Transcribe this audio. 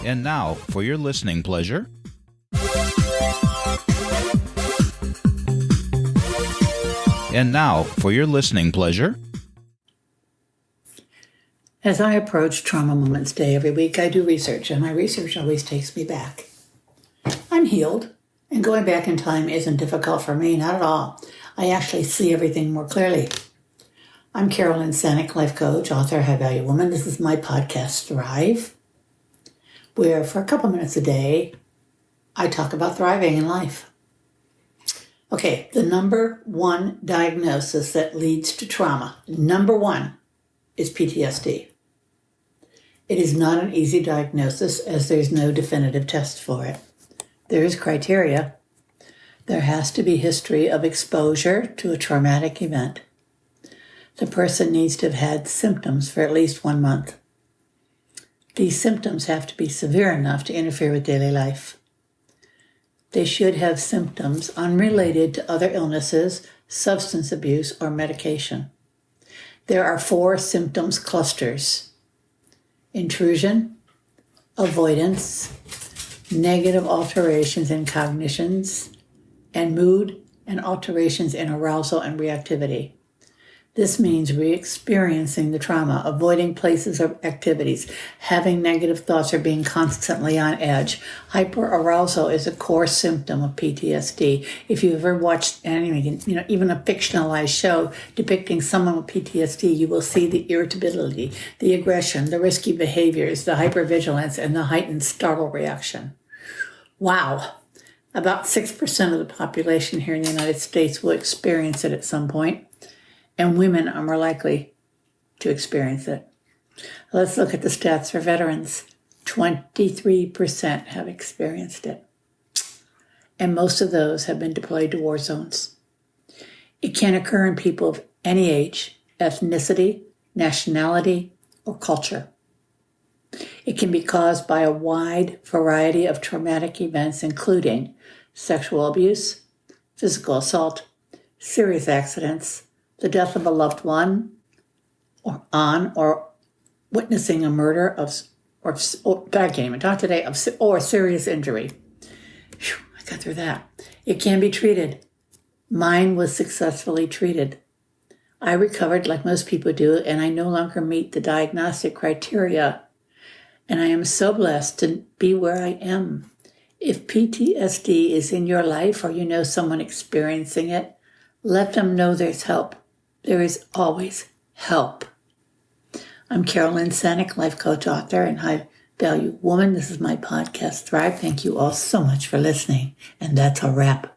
And now, for your listening pleasure, As I approach Trauma Moments Day every week, I do research, and my research always takes me back. I'm healed, and going back in time isn't difficult for me, not at all. I actually see everything more clearly. I'm Carolyn Sanic, life coach, author, high value woman. This is my podcast, Thrive, where for a couple minutes a day, I talk about thriving in life. Okay, the number one diagnosis that leads to trauma, number one, is PTSD. It is not an easy diagnosis as there's no definitive test for it. There is criteria. There has to be history of exposure to a traumatic event. The person needs to have had symptoms for at least 1 month. These symptoms have to be severe enough to interfere with daily life. They should have symptoms unrelated to other illnesses, substance abuse, or medication. There are 4 symptoms clusters: intrusion, avoidance, negative alterations in cognitions, and mood and alterations in arousal and reactivity. This means re-experiencing the trauma, avoiding places or activities, having negative thoughts, or being constantly on edge. Hyperarousal is a core symptom of PTSD. If you've ever watched anything, even a fictionalized show depicting someone with PTSD, you will see the irritability, the aggression, the risky behaviors, the hypervigilance, and the heightened startle reaction. Wow. About 6% of the population here in the United States will experience it at some point. And women are more likely to experience it. Let's look at the stats for veterans. 23% have experienced it. And most of those have been deployed to war zones. It can occur in people of any age, ethnicity, nationality, or culture. It can be caused by a wide variety of traumatic events, including sexual abuse, physical assault, serious accidents, the death of a loved one, or witnessing a murder or serious injury. Whew, I got through that. It can be treated. Mine was successfully treated. I recovered like most people do, and I no longer meet the diagnostic criteria. And I am so blessed to be where I am. If PTSD is in your life or you know someone experiencing it, let them know there's help. There is always help. I'm Carolyn Sanic, life coach, author, and high value woman. This is my podcast, Thrive. Thank you all so much for listening. And that's a wrap.